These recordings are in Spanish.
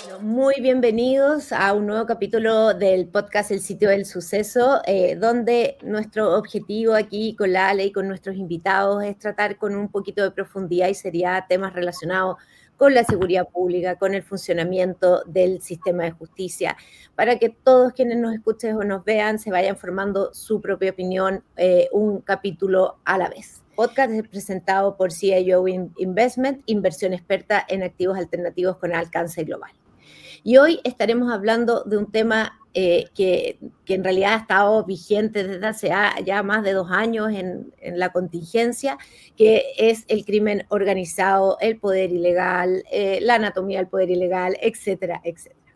Bueno, muy bienvenidos a un nuevo capítulo del podcast El Sitio del Suceso, donde nuestro objetivo aquí con la Ale y con nuestros invitados es tratar con un poquito de profundidad y seriedad temas relacionados con la seguridad pública, con el funcionamiento del sistema de justicia, para que todos quienes nos escuchen o nos vean se vayan formando su propia opinión, un capítulo a la vez. Podcast es presentado por CIO Investment, inversión experta en activos alternativos con alcance global. Y hoy estaremos hablando de un tema que en realidad ha estado vigente desde hace ya más de 2 años en la contingencia, que es el crimen organizado, el poder ilegal, la anatomía del poder ilegal, etcétera, etcétera.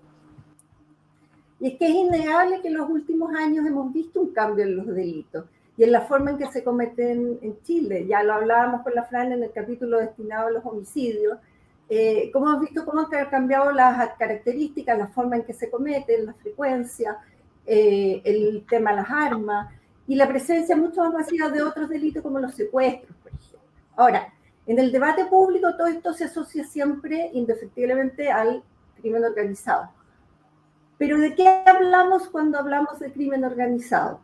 Y es que es innegable que en los últimos años hemos visto un cambio en los delitos y en la forma en que se cometen en Chile. Ya lo hablábamos con la Fran en el capítulo destinado a los homicidios. Como hemos visto cómo han cambiado las características, la forma en que se cometen, la frecuencia, el tema de las armas y la presencia mucho más masiva de otros delitos como los secuestros, por ejemplo. Ahora, en el debate público todo esto se asocia siempre indefectiblemente al crimen organizado. Pero ¿de qué hablamos cuando hablamos de crimen organizado?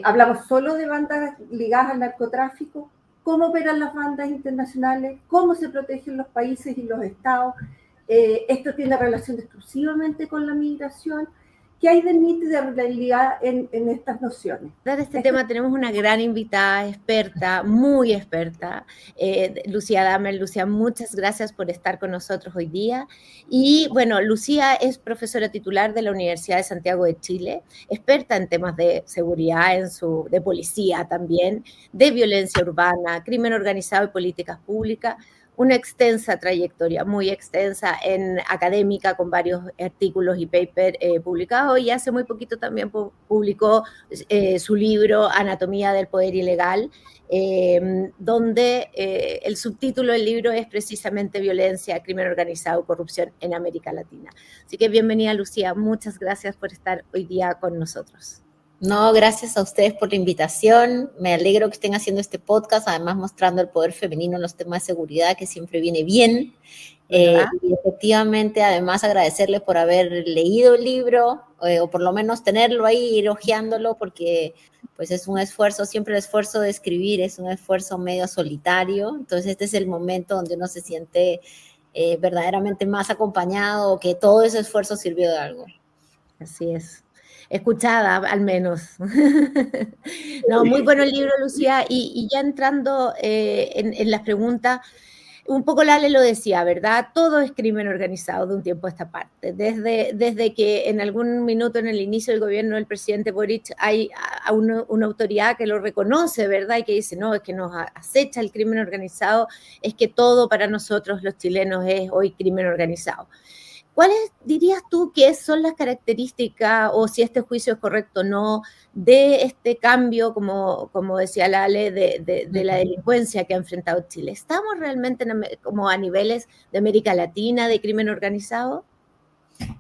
¿Hablamos solo de bandas ligadas al narcotráfico? ¿Cómo operan las bandas internacionales? ¿Cómo se protegen los países y los estados? ¿Esto tiene relación exclusivamente con la migración? ¿Qué hay de mito y de realidad en estas nociones? Para este tema tenemos una gran invitada, experta, muy experta, Lucía Damer. Lucía, muchas gracias por estar con nosotros hoy día. Y bueno, Lucía es profesora titular de la Universidad de Santiago de Chile, experta en temas de seguridad, de policía también, de violencia urbana, crimen organizado y políticas públicas. Una extensa trayectoria, muy extensa en académica, con varios artículos y papers publicados, y hace muy poquito también publicó su libro Anatomía del Poder Ilegal, donde el subtítulo del libro es precisamente Violencia, Crimen Organizado, Corrupción en América Latina. Así que bienvenida, Lucía, muchas gracias por estar hoy día con nosotros. No, gracias a ustedes por la invitación. Me alegro que estén haciendo este podcast, además mostrando el poder femenino en los temas de seguridad, que siempre viene bien. Y efectivamente, además, agradecerles por haber leído el libro, o por lo menos tenerlo ahí, ir hojeándolo, porque pues es un esfuerzo, siempre el esfuerzo de escribir es un esfuerzo medio solitario. Entonces, este es el momento donde uno se siente verdaderamente más acompañado, que todo ese esfuerzo sirvió de algo. Así es. Escuchada, al menos. No, muy bueno el libro, Lucía. Y ya entrando en las preguntas, un poco Lale lo decía, ¿verdad? Todo es crimen organizado de un tiempo a esta parte. Desde que en algún minuto en el inicio del gobierno del presidente Boric hay una autoridad que lo reconoce, ¿verdad? Y que dice, no, es que nos acecha el crimen organizado, es que todo para nosotros los chilenos es hoy crimen organizado. ¿Cuáles dirías tú que son las características, o si este juicio es correcto o no, de este cambio, como decía Lale, de la delincuencia que ha enfrentado Chile? ¿Estamos realmente como a niveles de América Latina de crimen organizado?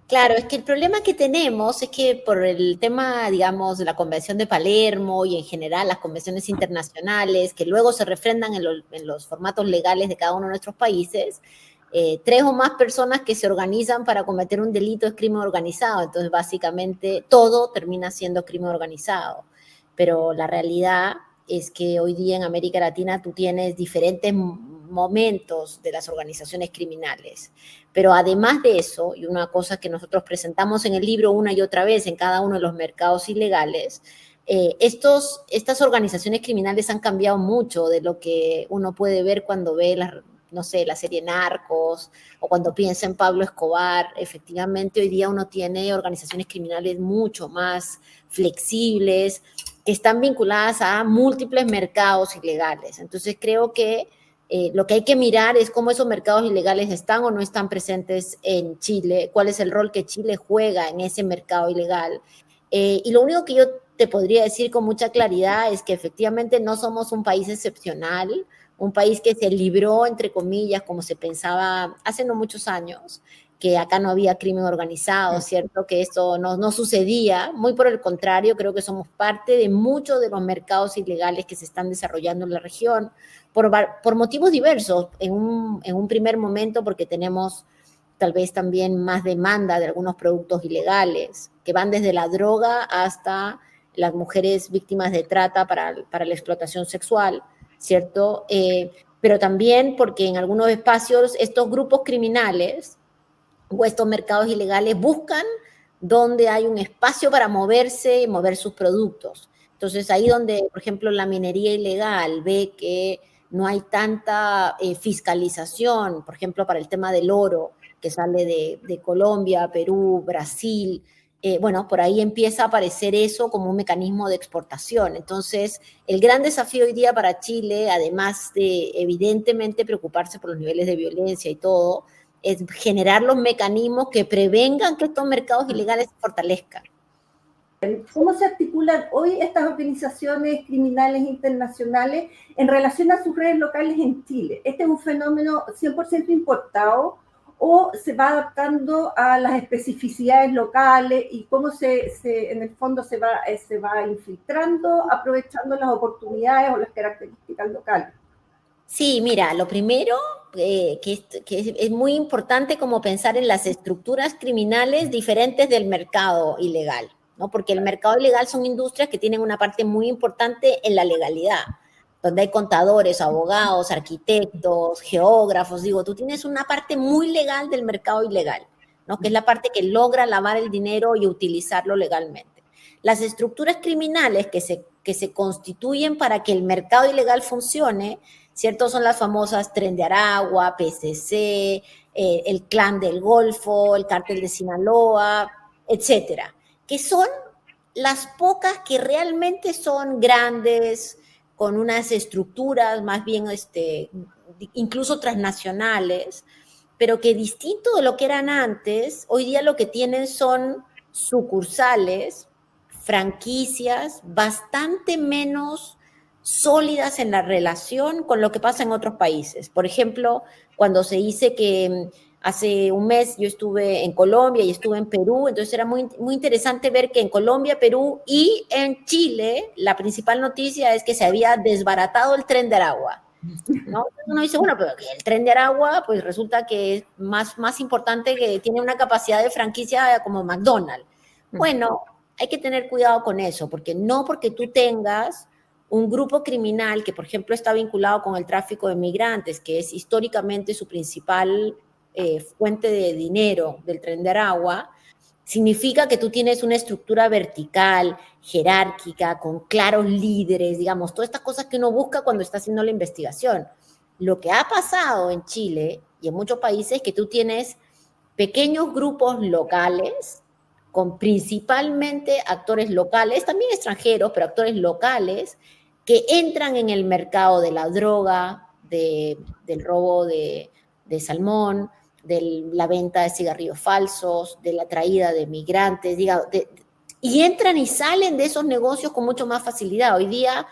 Claro, es que el problema que tenemos es que por el tema, digamos, de la Convención de Palermo y en general las convenciones internacionales, que luego se refrendan en los formatos legales de cada uno de nuestros países, 3 o más personas que se organizan para cometer un delito es crimen organizado. Entonces, básicamente, todo termina siendo crimen organizado. Pero la realidad es que hoy día en América Latina tú tienes diferentes momentos de las organizaciones criminales. Pero además de eso, y una cosa que nosotros presentamos en el libro una y otra vez en cada uno de los mercados ilegales, estas organizaciones criminales han cambiado mucho de lo que uno puede ver cuando ve la serie Narcos, o cuando piensa en Pablo Escobar. Efectivamente, hoy día uno tiene organizaciones criminales mucho más flexibles, que están vinculadas a múltiples mercados ilegales. Entonces, creo que lo que hay que mirar es cómo esos mercados ilegales están o no están presentes en Chile, cuál es el rol que Chile juega en ese mercado ilegal. Y lo único que yo te podría decir con mucha claridad es que efectivamente no somos un país excepcional, un país que se libró, entre comillas, como se pensaba hace no muchos años, que acá no había crimen organizado, ¿cierto? Que esto no sucedía. Muy por el contrario, creo que somos parte de muchos de los mercados ilegales que se están desarrollando en la región por motivos diversos. En un primer momento porque tenemos tal vez también más demanda de algunos productos ilegales, que van desde la droga hasta las mujeres víctimas de trata para la explotación sexual, ¿cierto? Pero también porque en algunos espacios estos grupos criminales o estos mercados ilegales buscan donde hay un espacio para moverse y mover sus productos. Entonces, ahí donde, por ejemplo, la minería ilegal ve que no hay tanta fiscalización, por ejemplo, para el tema del oro, que sale de Colombia, Perú, Brasil, bueno, por ahí empieza a aparecer eso como un mecanismo de exportación. Entonces, el gran desafío hoy día para Chile, además de evidentemente preocuparse por los niveles de violencia y todo, es generar los mecanismos que prevengan que estos mercados ilegales se fortalezcan. ¿Cómo se articulan hoy estas organizaciones criminales internacionales en relación a sus redes locales en Chile? ¿Este es un fenómeno 100% importado o se va adaptando a las especificidades locales y cómo en el fondo se va infiltrando, aprovechando las oportunidades o las características locales? Sí, mira, lo primero que es muy importante como pensar en las estructuras criminales diferentes del mercado ilegal, ¿no? Porque el mercado ilegal son industrias que tienen una parte muy importante en la legalidad, donde hay contadores, abogados, arquitectos, geógrafos, digo, tú tienes una parte muy legal del mercado ilegal, ¿no? Que es la parte que logra lavar el dinero y utilizarlo legalmente. Las estructuras criminales que se constituyen para que el mercado ilegal funcione, ¿cierto? Son las famosas Tren de Aragua, PCC, el Clan del Golfo, el Cártel de Sinaloa, etcétera, que son las pocas que realmente son grandes, con unas estructuras más bien incluso transnacionales, pero que distinto de lo que eran antes, hoy día lo que tienen son sucursales, franquicias bastante menos sólidas en la relación con lo que pasa en otros países. Por ejemplo, cuando se dice que hace un mes yo estuve en Colombia y estuve en Perú, entonces era muy, muy interesante ver que en Colombia, Perú y en Chile la principal noticia es que se había desbaratado el Tren de Aragua, ¿no? Uno dice, bueno, pero el Tren de Aragua pues resulta que es más importante, que tiene una capacidad de franquicia como McDonald's. Bueno, hay que tener cuidado con eso, porque no porque tú tengas un grupo criminal que, por ejemplo, está vinculado con el tráfico de migrantes, que es históricamente su principal fuente de dinero del Tren de Aragua, significa que tú tienes una estructura vertical, jerárquica, con claros líderes, digamos, todas estas cosas que uno busca cuando está haciendo la investigación. Lo que ha pasado en Chile y en muchos países es que tú tienes pequeños grupos locales, con principalmente actores locales, también extranjeros, pero actores locales, que entran en el mercado de la droga, del robo de salmón, de la venta de cigarrillos falsos, de la traída de migrantes, digamos, y entran y salen de esos negocios con mucho más facilidad. Hoy día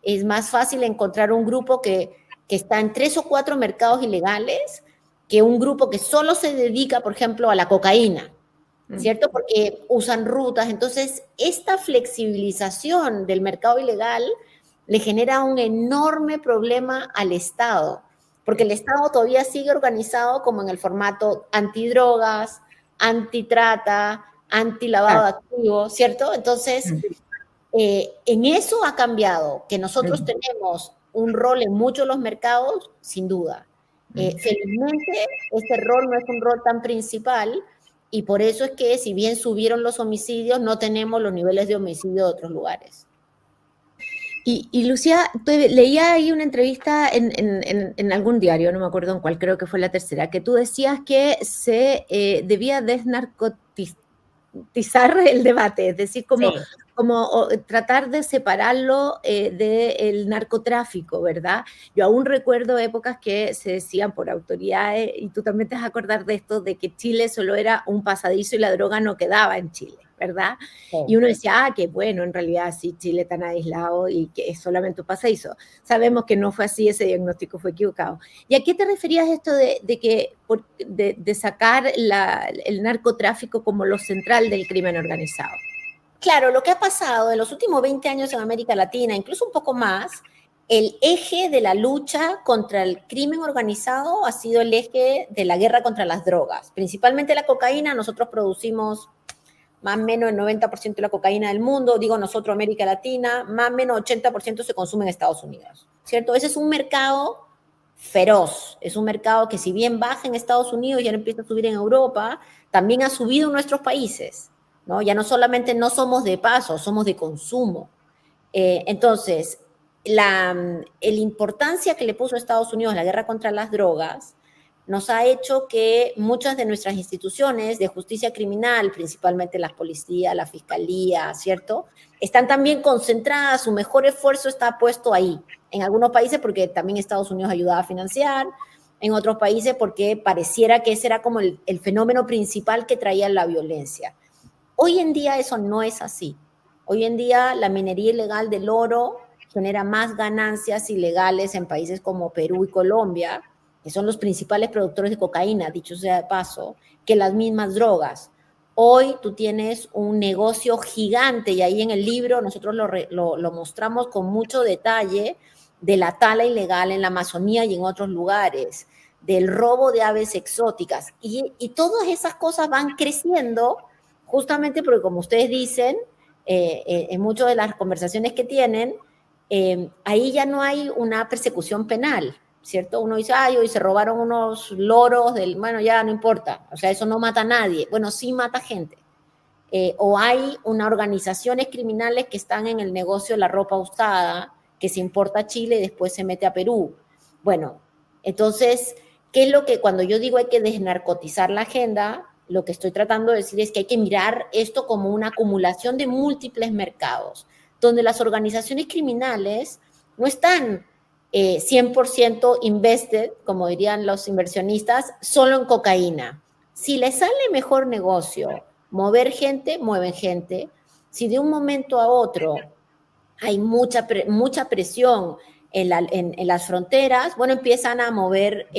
es más fácil encontrar un grupo que está en 3 o 4 mercados ilegales que un grupo que solo se dedica, por ejemplo, a la cocaína, ¿cierto? Porque usan rutas. Entonces, esta flexibilización del mercado ilegal le genera un enorme problema al Estado, porque el Estado todavía sigue organizado como en el formato antidrogas, antitrata, antilavado de activos, ¿cierto? Entonces, en eso ha cambiado, que nosotros tenemos un rol en muchos de los mercados, sin duda. Felizmente, este rol no es un rol tan principal, y por eso es que, si bien subieron los homicidios, no tenemos los niveles de homicidio de otros lugares. Y Lucía, leía ahí una entrevista en algún diario, no me acuerdo en cuál, creo que fue la tercera, que tú decías que se debía desnarcotizar el debate, es decir, como tratar de separarlo del narcotráfico, ¿verdad? Yo aún recuerdo épocas que se decían por autoridades, y tú también te vas a acordar de esto, de que Chile solo era un pasadizo y la droga no quedaba en Chile, ¿verdad? Sí. Y uno decía, qué bueno, en realidad sí, Chile tan aislado y que es solamente un pasadizo. Sabemos que no fue así, ese diagnóstico fue equivocado. ¿Y a qué te referías esto de sacar el narcotráfico como lo central del crimen organizado? Claro, lo que ha pasado en los últimos 20 años en América Latina, incluso un poco más, el eje de la lucha contra el crimen organizado ha sido el eje de la guerra contra las drogas, principalmente la cocaína. Nosotros producimos más o menos el 90% de la cocaína del mundo, digo nosotros América Latina, más o menos 80% se consume en Estados Unidos, ¿cierto? Ese es un mercado feroz, es un mercado que si bien baja en Estados Unidos y ya empieza a subir en Europa, también ha subido en nuestros países, ¿no? Ya no solamente no somos de paso, somos de consumo. Entonces, la importancia que le puso a Estados Unidos la guerra contra las drogas nos ha hecho que muchas de nuestras instituciones de justicia criminal, principalmente las policías, la fiscalía, ¿cierto?, están también concentradas, su mejor esfuerzo está puesto ahí. En algunos países porque también Estados Unidos ayudaba a financiar, en otros países porque pareciera que ese era como el fenómeno principal que traía la violencia. Hoy en día eso no es así. Hoy en día la minería ilegal del oro genera más ganancias ilegales en países como Perú y Colombia, que son los principales productores de cocaína, dicho sea de paso, que las mismas drogas. Hoy tú tienes un negocio gigante, y ahí en el libro nosotros lo mostramos con mucho detalle, de la tala ilegal en la Amazonía y en otros lugares, del robo de aves exóticas. Y todas esas cosas van creciendo justamente porque, como ustedes dicen, en muchas de las conversaciones que tienen, ahí ya no hay una persecución penal, ¿cierto? Uno dice, ay, hoy se robaron unos loros, bueno, ya no importa, o sea, eso no mata a nadie. Bueno, sí mata gente. O hay unas organizaciones criminales que están en el negocio de la ropa usada, que se importa a Chile y después se mete a Perú. Bueno, entonces, ¿qué es lo que cuando yo digo hay que desnarcotizar la agenda? Lo que estoy tratando de decir es que hay que mirar esto como una acumulación de múltiples mercados, donde las organizaciones criminales no están 100% invested, como dirían los inversionistas, solo en cocaína. Si les sale mejor negocio mover gente, mueven gente. Si de un momento a otro hay mucha presión en las fronteras, bueno, empiezan a mover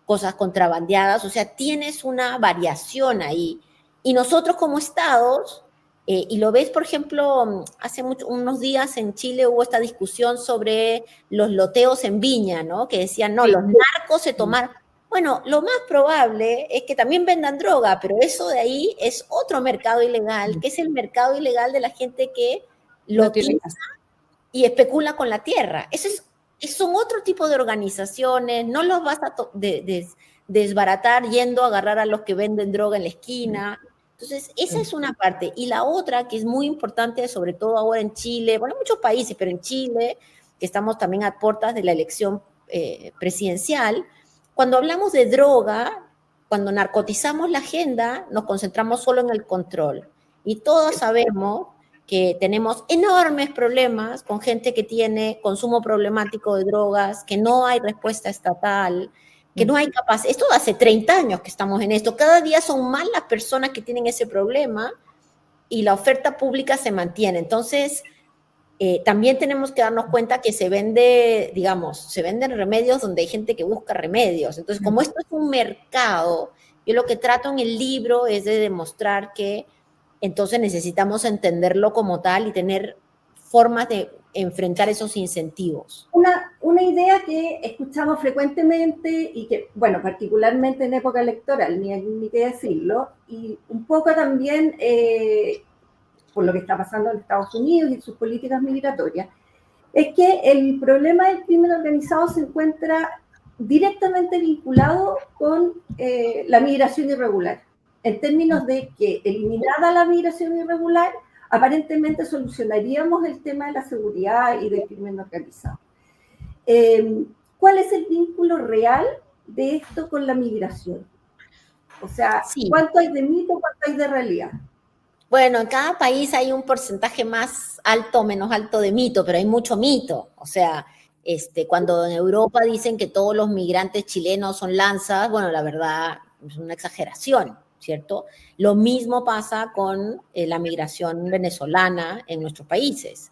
cosas contrabandeadas, o sea, tienes una variación ahí. Y nosotros como estados, y lo ves, por ejemplo, hace unos días en Chile hubo esta discusión sobre los loteos en Viña, ¿no? Que decían, no, los narcos se tomaron. Bueno, lo más probable es que también vendan droga, pero eso de ahí es otro mercado ilegal, que es el mercado ilegal de la gente que lotiza y especula con la tierra. Son otro tipo de organizaciones, no los vas a desbaratar yendo a agarrar a los que venden droga en la esquina. Entonces, esa es una parte. Y la otra, que es muy importante, sobre todo ahora en Chile, bueno, en muchos países, pero en Chile, que estamos también a puertas de la elección presidencial, cuando hablamos de droga, cuando narcotizamos la agenda, nos concentramos solo en el control. Y todos sabemos que tenemos enormes problemas con gente que tiene consumo problemático de drogas, que no hay respuesta estatal, que no hay capacidad. Esto hace 30 años que estamos en esto. Cada día son más las personas que tienen ese problema y la oferta pública se mantiene. Entonces, también tenemos que darnos cuenta que se venden remedios donde hay gente que busca remedios. Entonces, como esto es un mercado, yo lo que trato en el libro es de demostrar que entonces necesitamos entenderlo como tal y tener formas de enfrentar esos incentivos. Una idea que escuchamos frecuentemente y que, bueno, particularmente en época electoral, ni que decirlo, y un poco también por lo que está pasando en Estados Unidos y sus políticas migratorias, es que el problema del crimen organizado se encuentra directamente vinculado con la migración irregular, en términos de que eliminada la migración irregular, aparentemente solucionaríamos el tema de la seguridad y del crimen organizado. ¿Cuál es el vínculo real de esto con la migración? O sea, sí. ¿Cuánto hay de mito, cuánto hay de realidad? Bueno, en cada país hay un porcentaje más alto o menos alto de mito, pero hay mucho mito. O sea, cuando en Europa dicen que todos los migrantes chilenos son lanzas, bueno, la verdad es una exageración, ¿cierto? Lo mismo pasa con la migración venezolana en nuestros países.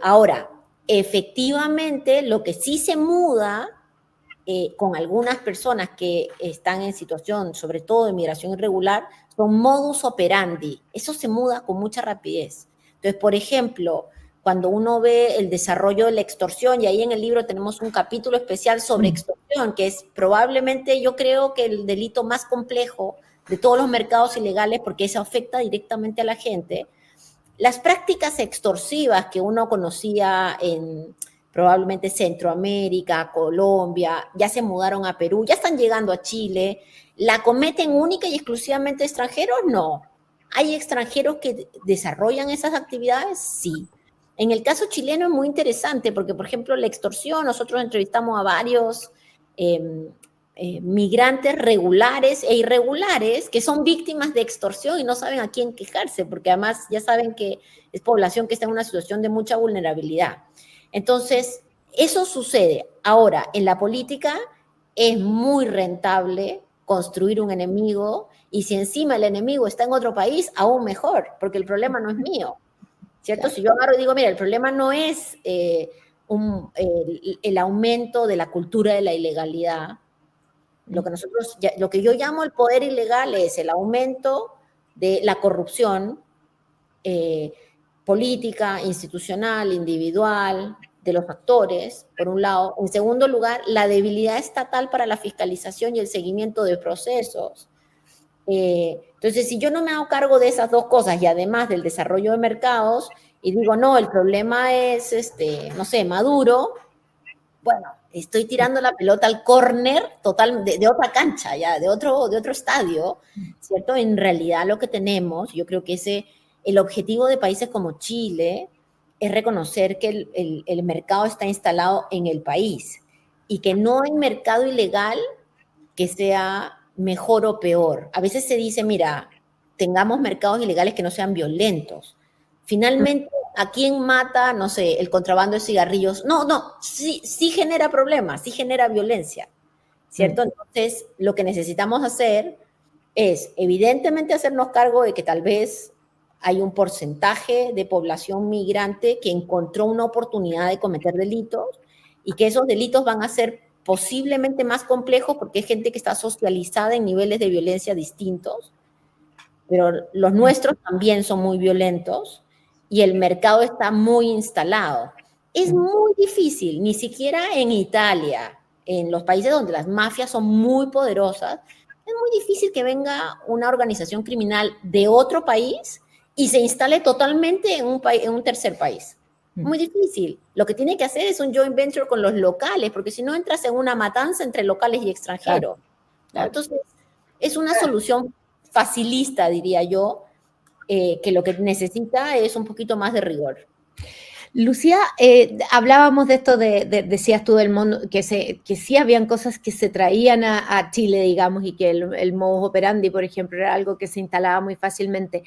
Ahora, efectivamente, lo que sí se muda con algunas personas que están en situación, sobre todo de migración irregular, son modus operandi. Eso se muda con mucha rapidez. Entonces, por ejemplo, cuando uno ve el desarrollo de la extorsión, y ahí en el libro tenemos un capítulo especial sobre extorsión, que es probablemente, yo creo que el delito más complejo de todos los mercados ilegales, porque eso afecta directamente a la gente. Las prácticas extorsivas que uno conocía en probablemente Centroamérica, Colombia, ya se mudaron a Perú, ya están llegando a Chile. ¿La cometen única y exclusivamente extranjeros? No. ¿Hay extranjeros que desarrollan esas actividades? Sí. En el caso chileno es muy interesante porque, por ejemplo, la extorsión, nosotros entrevistamos a varios migrantes regulares e irregulares que son víctimas de extorsión y no saben a quién quejarse, porque además ya saben que es población que está en una situación de mucha vulnerabilidad. Entonces, eso sucede. Ahora, en la política es muy rentable construir un enemigo y si encima el enemigo está en otro país, aún mejor, porque el problema no es mío, ¿cierto? Claro. Si yo agarro y digo, mira, el problema no es el aumento de la cultura de la ilegalidad. Lo que yo llamo el poder ilegal es el aumento de la corrupción política, institucional, individual, de los actores, por un lado. En segundo lugar, la debilidad estatal para la fiscalización y el seguimiento de procesos. Entonces, si yo no me hago cargo de esas dos cosas y además del desarrollo de mercados, y digo, no, el problema es, no sé, Maduro, bueno, estoy tirando la pelota al córner total de otra cancha, ya, de otro estadio, ¿cierto? En realidad lo que tenemos, yo creo que el objetivo de países como Chile es reconocer que el mercado está instalado en el país y que no hay mercado ilegal que sea mejor o peor. A veces se dice, mira, tengamos mercados ilegales que no sean violentos. Finalmente, ¿a quién mata, no sé, el contrabando de cigarrillos? No, sí genera problemas, sí genera violencia, ¿cierto? Entonces, lo que necesitamos hacer es, evidentemente, hacernos cargo de que tal vez hay un porcentaje de población migrante que encontró una oportunidad de cometer delitos y que esos delitos van a ser posiblemente más complejos porque hay gente que está socializada en niveles de violencia distintos, pero los nuestros también son muy violentos y el mercado está muy instalado. Es muy difícil, ni siquiera en Italia, en los países donde las mafias son muy poderosas, es muy difícil que venga una organización criminal de otro país y se instale totalmente en un tercer país. Muy difícil. Lo que tiene que hacer es un joint venture con los locales, porque si no entras en una matanza entre locales y extranjeros. Claro. Entonces, es una solución facilista, diría yo, que lo que necesita es un poquito más de rigor. Lucía, hablábamos de esto, decías tú del mundo, que sí habían cosas que se traían a Chile, digamos, y que el modus operandi, por ejemplo, era algo que se instalaba muy fácilmente.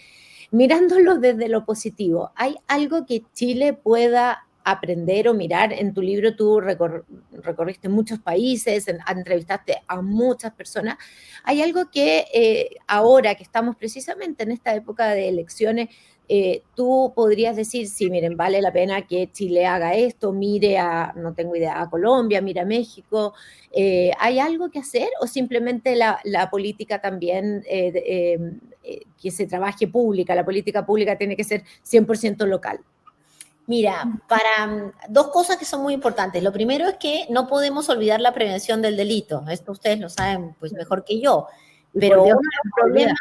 Mirándolo desde lo positivo, ¿hay algo que Chile pueda aprender o mirar? En tu libro tú recorriste muchos países, entrevistaste a muchas personas. ¿Hay algo que ahora que estamos precisamente en esta época de elecciones, tú podrías decir, sí, miren, vale la pena que Chile haga esto, mire no tengo idea, a Colombia, mire a México? ¿Hay algo que hacer o simplemente la política también que se trabaje pública, la política pública tiene que ser 100% local? Mira, para dos cosas que son muy importantes. Lo primero es que no podemos olvidar la prevención del delito. Esto ustedes lo saben pues mejor que yo. Pero uno de los problemas,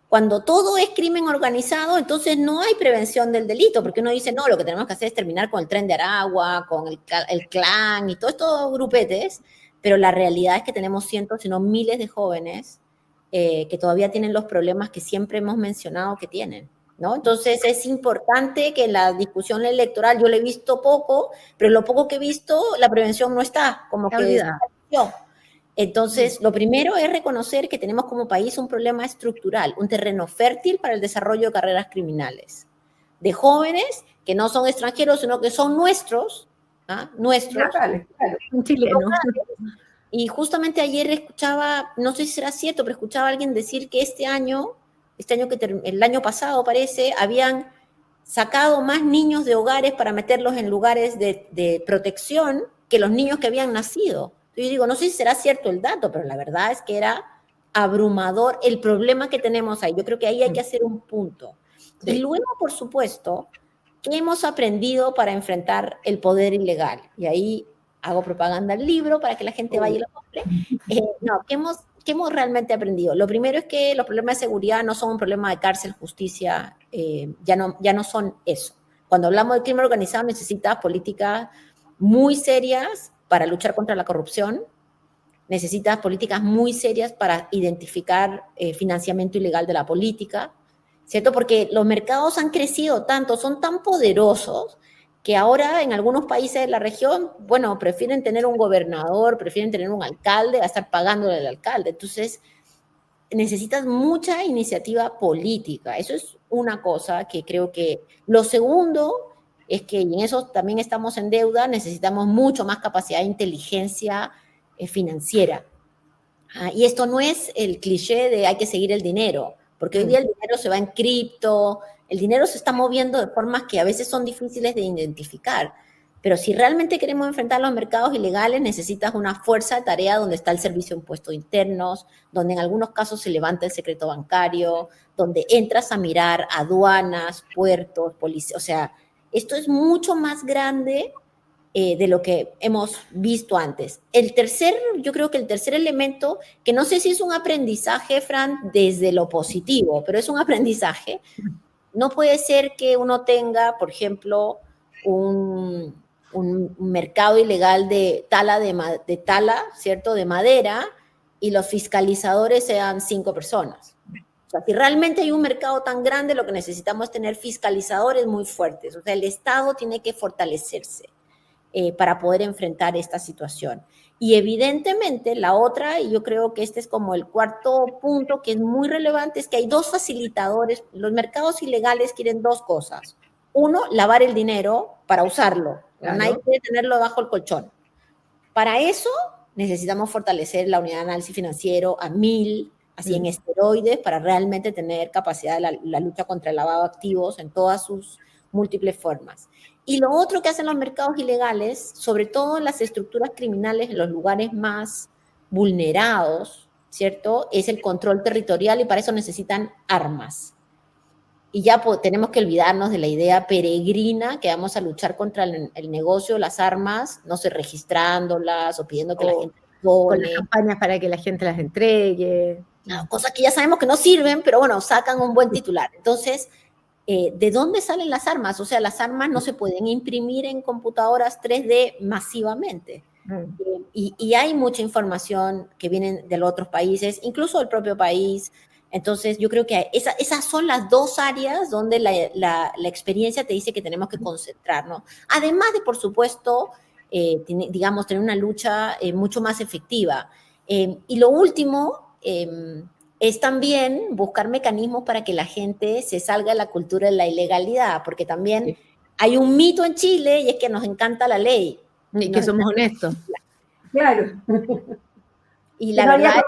cuando todo es crimen organizado, entonces no hay prevención del delito, porque uno dice, no, lo que tenemos que hacer es terminar con el Tren de Aragua, con el clan y todos estos grupetes, pero la realidad es que tenemos cientos, si no miles de jóvenes que todavía tienen los problemas que siempre hemos mencionado que tienen, ¿no? Entonces es importante que en la discusión electoral, yo le he visto poco, pero lo poco que he visto, la prevención no está, como que desapareció. Entonces, lo primero es reconocer que tenemos como país un problema estructural, un terreno fértil para el desarrollo de carreras criminales, de jóvenes que no son extranjeros, sino que son nuestros, nuestros, claro. Chilenos, Y justamente ayer escuchaba, no sé si será cierto, pero escuchaba a alguien decir que el año pasado parece, habían sacado más niños de hogares para meterlos en lugares de protección que los niños que habían nacido. Yo digo, no sé si será cierto el dato, pero la verdad es que era abrumador el problema que tenemos ahí. Yo creo que ahí hay que hacer un punto. Sí. Y luego, por supuesto, ¿qué hemos aprendido para enfrentar el poder ilegal? Y ahí hago propaganda al libro para que la gente vaya y lo compre. No, ¿qué hemos realmente aprendido? Lo primero es que los problemas de seguridad no son un problema de cárcel, justicia, ya no son eso. Cuando hablamos de crimen organizado necesitas políticas muy serias para luchar contra la corrupción, necesitas políticas muy serias para identificar financiamiento ilegal de la política, ¿cierto? Porque los mercados han crecido tanto, son tan poderosos, que ahora en algunos países de la región, bueno, prefieren tener un gobernador, prefieren tener un alcalde, a estar pagándole al alcalde. Entonces, necesitas mucha iniciativa política. Eso es una cosa que creo que... Lo segundo es que, y en eso también estamos en deuda, necesitamos mucho más capacidad de inteligencia financiera. Y esto no es el cliché de hay que seguir el dinero, porque hoy día el dinero se va en cripto, el dinero se está moviendo de formas que a veces son difíciles de identificar. Pero si realmente queremos enfrentar los mercados ilegales, necesitas una fuerza de tarea donde está el Servicio de Impuestos Internos, donde en algunos casos se levanta el secreto bancario, donde entras a mirar aduanas, puertos, policía. O sea, esto es mucho más grande de lo que hemos visto antes. Yo creo que el tercer elemento, que no sé si es un aprendizaje, Fran, desde lo positivo, pero es un aprendizaje. No puede ser que uno tenga, por ejemplo, un mercado ilegal de tala, ¿cierto?, de madera, y los fiscalizadores sean 5 personas. O sea, si realmente hay un mercado tan grande, lo que necesitamos es tener fiscalizadores muy fuertes. O sea, el Estado tiene que fortalecerse para poder enfrentar esta situación. Y evidentemente la otra, y yo creo que este es como el cuarto punto que es muy relevante, es que hay 2 facilitadores. Los mercados ilegales quieren 2 cosas. Uno, lavar el dinero para usarlo. Claro. Nadie quiere tenerlo bajo el colchón. Para eso necesitamos fortalecer la unidad de análisis financiero a 1000, así en esteroides, para realmente tener capacidad de la lucha contra el lavado de activos en todas sus múltiples formas. Y lo otro que hacen los mercados ilegales, sobre todo en las estructuras criminales, en los lugares más vulnerados, ¿cierto?, es el control territorial, y para eso necesitan armas. Y ya tenemos que olvidarnos de la idea peregrina que vamos a luchar contra el negocio, las armas, no sé, registrándolas o pidiendo que la gente con las campañas para que la gente las entregue. No, cosas que ya sabemos que no sirven, pero bueno, sacan un buen titular. Entonces, ¿de dónde salen las armas? O sea, las armas no se pueden imprimir en computadoras 3D masivamente. Y hay mucha información que viene de los otros países, incluso del propio país. Entonces, yo creo que esas son las 2 áreas donde la experiencia te dice que tenemos que concentrarnos. Además de, por supuesto, digamos, tener una lucha mucho más efectiva. Y lo último es también buscar mecanismos para que la gente se salga de la cultura de la ilegalidad, porque también hay un mito en Chile, y es que nos encanta la ley. Y que somos honestos. Claro. Y la verdad,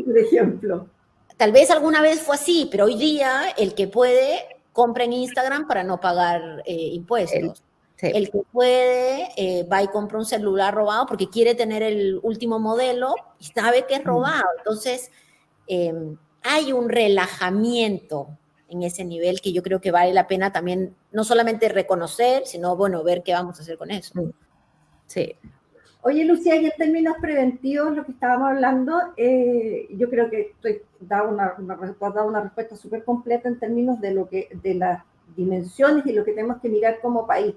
por ejemplo. Tal vez alguna vez fue así, pero hoy día el que puede compra en Instagram para no pagar impuestos. El que puede va y compra un celular robado porque quiere tener el último modelo y sabe que es robado. Entonces, hay un relajamiento en ese nivel que yo creo que vale la pena también no solamente reconocer, sino, bueno, ver qué vamos a hacer con eso. Sí. Oye, Lucía, y en términos preventivos, lo que estábamos hablando, yo creo que has dado una respuesta súper completa en términos de las dimensiones y lo que tenemos que mirar como país.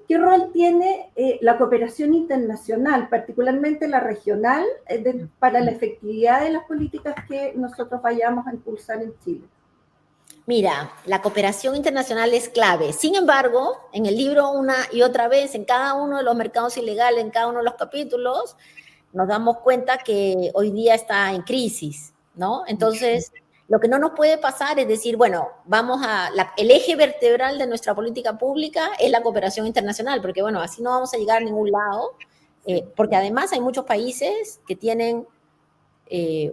¿Qué rol tiene la cooperación internacional, particularmente la regional, para la efectividad de las políticas que nosotros vayamos a impulsar en Chile? Mira, la cooperación internacional es clave. Sin embargo, en el libro una y otra vez, en cada uno de los mercados ilegales, en cada uno de los capítulos, nos damos cuenta que hoy día está en crisis, ¿no? Entonces, lo que no nos puede pasar es decir, bueno, el eje vertebral de nuestra política pública es la cooperación internacional, porque bueno, así no vamos a llegar a ningún lado. porque además hay muchos países que tienen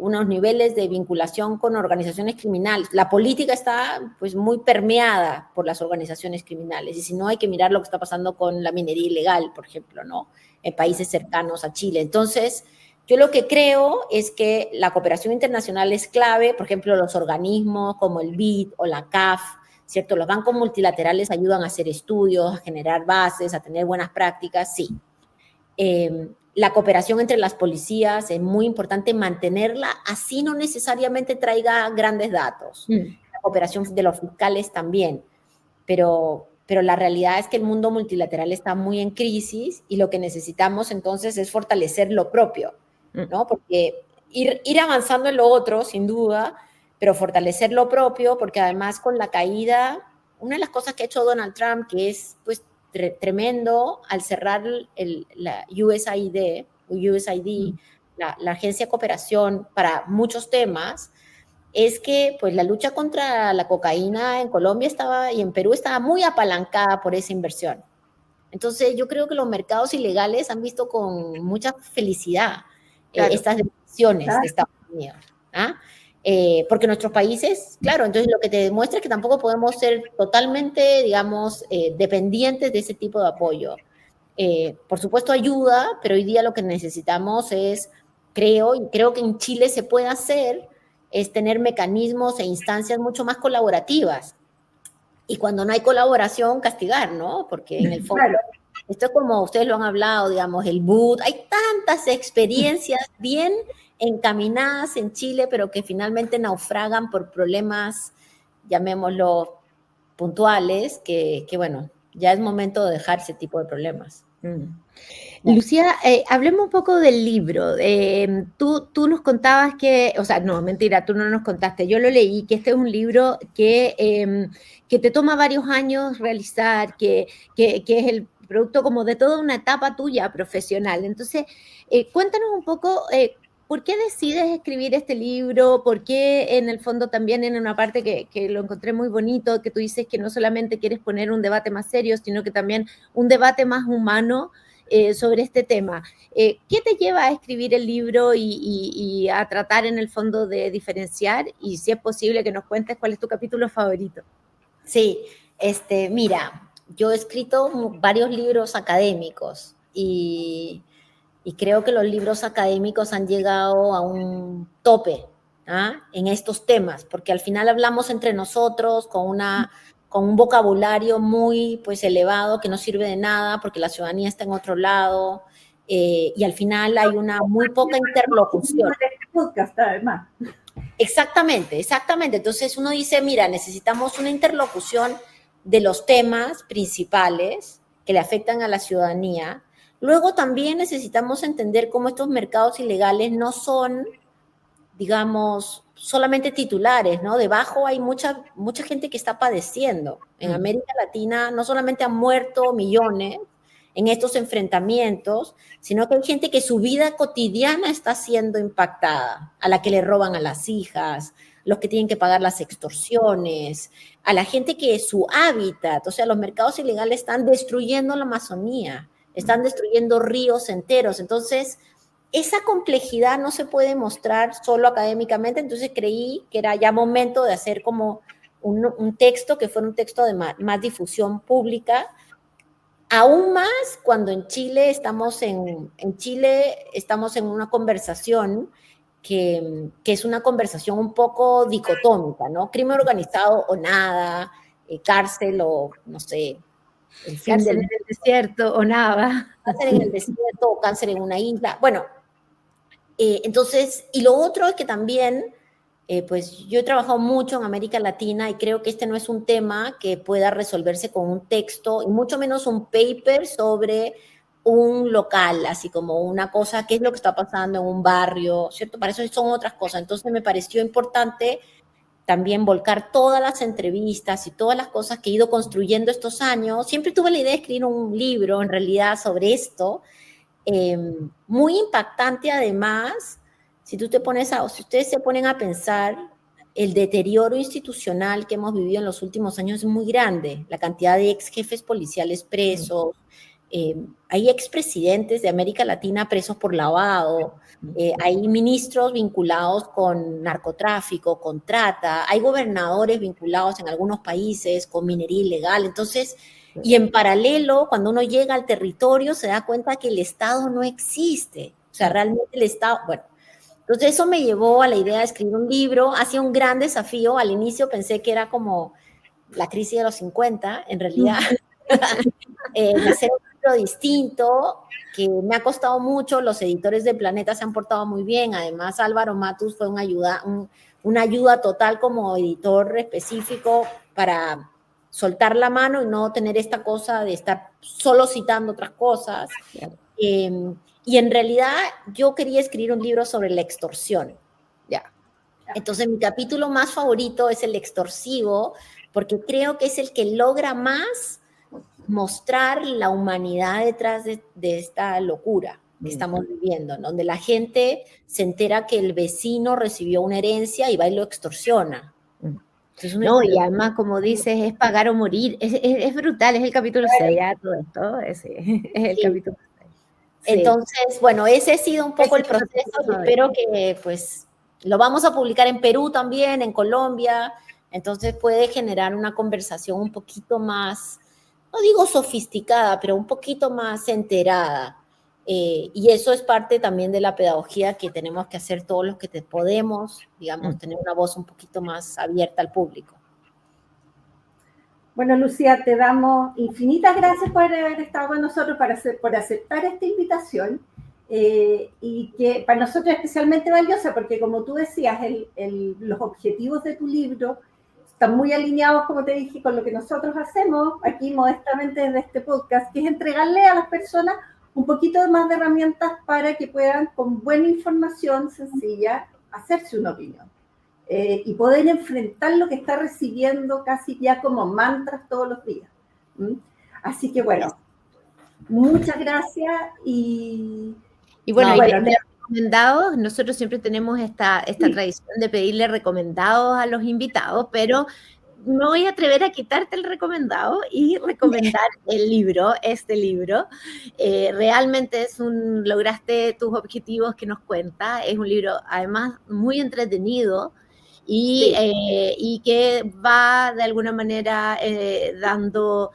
unos niveles de vinculación con organizaciones criminales. La política está pues muy permeada por las organizaciones criminales, y si no hay que mirar lo que está pasando con la minería ilegal, por ejemplo, ¿no? En países cercanos a Chile. Entonces, yo lo que creo es que la cooperación internacional es clave. Por ejemplo, los organismos como el BID o la CAF, ¿cierto? Los bancos multilaterales ayudan a hacer estudios, a generar bases, a tener buenas prácticas, sí. La cooperación entre las policías es muy importante mantenerla, así no necesariamente traiga grandes datos. La cooperación de los fiscales también, pero la realidad es que el mundo multilateral está muy en crisis, y lo que necesitamos entonces es fortalecer lo propio, ¿no? Porque ir avanzando en lo otro, sin duda, pero fortalecer lo propio, porque además con la caída, una de las cosas que ha hecho Donald Trump, que es pues tremendo, al cerrar la USAID, la Agencia de Cooperación para muchos temas, es que pues la lucha contra la cocaína en Colombia y en Perú estaba muy apalancada por esa inversión. Entonces yo creo que los mercados ilegales han visto con mucha felicidad estas decisiones de Estados Unidos, ¿ah? Porque nuestros países, claro, entonces lo que te demuestra es que tampoco podemos ser totalmente, digamos, dependientes de ese tipo de apoyo. Por supuesto ayuda, pero hoy día lo que necesitamos es, creo que en Chile se puede hacer, es tener mecanismos e instancias mucho más colaborativas. Y cuando no hay colaboración, castigar, ¿no? Porque en el fondo, esto es como ustedes lo han hablado, digamos, el BUD, hay tantas experiencias bien encaminadas en Chile, pero que finalmente naufragan por problemas, llamémoslo, puntuales, que bueno, ya es momento de dejar ese tipo de problemas. Lucía, hablemos un poco del libro. Tú nos contabas que, o sea, no, mentira, tú no nos contaste, yo lo leí, que este es un libro que te toma varios años realizar, que es el producto como de toda una etapa tuya profesional. Entonces, cuéntanos un poco, ¿por qué decides escribir este libro? ¿Por qué en el fondo también en una parte que lo encontré muy bonito, que tú dices que no solamente quieres poner un debate más serio, sino que también un debate más humano sobre este tema? ¿Qué te lleva a escribir el libro y a tratar en el fondo de diferenciar? Y si es posible que nos cuentes cuál es tu capítulo favorito. Sí, mira, yo he escrito varios libros académicos, y creo que los libros académicos han llegado a un tope en estos temas, porque al final hablamos entre nosotros con un vocabulario muy pues elevado que no sirve de nada porque la ciudadanía está en otro lado, y al final hay una muy poca interlocución. Podcast, además. Exactamente. Entonces uno dice, mira, necesitamos una interlocución de los temas principales que le afectan a la ciudadanía. Luego también necesitamos entender cómo estos mercados ilegales no son, digamos, solamente titulares, ¿no? Debajo hay mucha gente que está padeciendo. En América Latina no solamente han muerto millones en estos enfrentamientos, sino que hay gente que su vida cotidiana está siendo impactada, a la que le roban a las hijas, los que tienen que pagar las extorsiones, a la gente que su hábitat, o sea, los mercados ilegales están destruyendo la Amazonía, están destruyendo ríos enteros. Entonces, esa complejidad no se puede mostrar solo académicamente, entonces creí que era ya momento de hacer como un texto que fuera un texto de más difusión pública, aún más cuando en Chile estamos en una conversación que es una conversación un poco dicotómica, ¿no? Crimen organizado o nada, cárcel o, no sé, el fin cáncer en el desierto o nada. Cáncer en el desierto o cáncer en una isla. Bueno, entonces, y lo otro es que también, pues yo he trabajado mucho en América Latina y creo que este no es un tema que pueda resolverse con un texto, y mucho menos un paper sobre un local, así como una cosa, qué es lo que está pasando en un barrio, ¿cierto? Para eso son otras cosas. Entonces me pareció importante también volcar todas las entrevistas y todas las cosas que he ido construyendo estos años. Siempre tuve la idea de escribir un libro, en realidad, sobre esto, muy impactante además, si ustedes se ponen a pensar, el deterioro institucional que hemos vivido en los últimos años es muy grande, la cantidad de ex jefes policiales presos, hay expresidentes de América Latina presos por lavado, hay ministros vinculados con narcotráfico, con trata, hay gobernadores vinculados en algunos países con minería ilegal. Entonces, y en paralelo, cuando uno llega al territorio, se da cuenta que el Estado no existe. O sea, realmente el Estado, bueno, entonces eso me llevó a la idea de escribir un libro. Ha sido un gran desafío. Al inicio pensé que era como la crisis de los 50, en realidad. Hacer un libro distinto, que me ha costado mucho. Los editores de Planeta se han portado muy bien. Además, Álvaro Matus fue una ayuda total como editor específico para soltar la mano y no tener esta cosa de estar solo citando otras cosas. Claro. Y en realidad yo quería escribir un libro sobre la extorsión. Ya. Entonces mi capítulo más favorito es el extorsivo, porque creo que es el que logra más mostrar la humanidad detrás de esta locura que estamos viviendo, ¿no? Donde la gente se entera que el vecino recibió una herencia y va y lo extorsiona. Entonces, no, y además, como dices, es pagar o morir. Es brutal, es el capítulo 6, ya todo esto, es el capítulo 6. Sí. Entonces, bueno, ese ha sido un poco el proceso. Espero que, pues, lo vamos a publicar en Perú también, en Colombia. Entonces puede generar una conversación un poquito más, no digo sofisticada, pero un poquito más enterada. Y eso es parte también de la pedagogía que tenemos que hacer todos los que podemos, digamos, tener una voz un poquito más abierta al público. Bueno, Lucía, te damos infinitas gracias por haber estado con nosotros, por aceptar esta invitación, y que para nosotros es especialmente valiosa, porque como tú decías, los objetivos de tu libro están muy alineados, como te dije, con lo que nosotros hacemos aquí modestamente desde este podcast, que es entregarle a las personas un poquito más de herramientas para que puedan, con buena información sencilla, hacerse una opinión. Y poder enfrentar lo que está recibiendo casi ya como mantras todos los días. Así que bueno, muchas gracias y bueno, recomendados, nosotros siempre tenemos esta tradición de pedirle recomendados a los invitados, pero me voy a atrever a quitarte el recomendado y recomendar el libro, este libro. Realmente lograste tus objetivos que nos cuenta, es un libro además muy entretenido y que va de alguna manera dando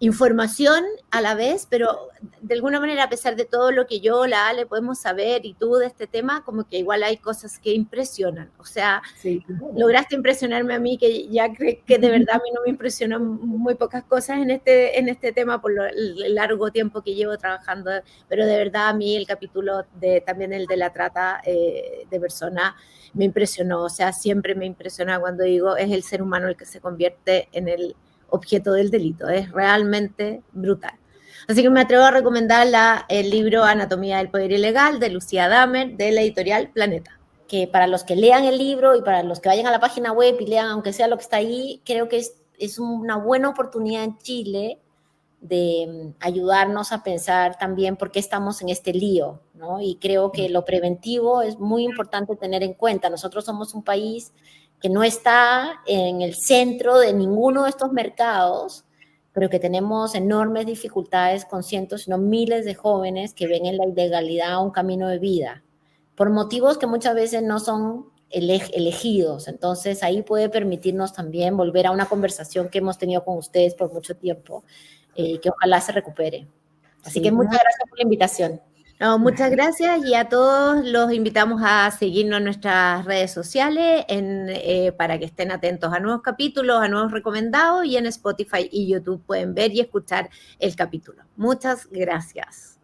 información a la vez, pero de alguna manera, a pesar de todo lo que yo, la Ale, podemos saber y tú de este tema, como que igual hay cosas que impresionan. O sea, lograste impresionarme a mí, que ya creo que de verdad a mí no me impresionan muy pocas cosas en este tema por el largo tiempo que llevo trabajando, pero de verdad a mí el capítulo también el de la trata de personas me impresionó. O sea, siempre me impresiona cuando digo, es el ser humano el que se convierte en el objeto del delito. Es realmente brutal. Así que me atrevo a recomendar el libro Anatomía del Poder Ilegal de Lucía Damer, de la editorial Planeta. Que para los que lean el libro y para los que vayan a la página web y lean, aunque sea lo que está ahí, creo que es una buena oportunidad en Chile de ayudarnos a pensar también por qué estamos en este lío, ¿no? Y creo que lo preventivo es muy importante tener en cuenta. Nosotros somos un país que no está en el centro de ninguno de estos mercados, pero que tenemos enormes dificultades con cientos, sino miles de jóvenes que ven en la ilegalidad un camino de vida, por motivos que muchas veces no son elegidos. Entonces ahí puede permitirnos también volver a una conversación que hemos tenido con ustedes por mucho tiempo, que ojalá se recupere. Así que muchas gracias por la invitación. No, muchas gracias, y a todos los invitamos a seguirnos en nuestras redes sociales para que estén atentos a nuevos capítulos, a nuevos recomendados, y en Spotify y YouTube pueden ver y escuchar el capítulo. Muchas gracias.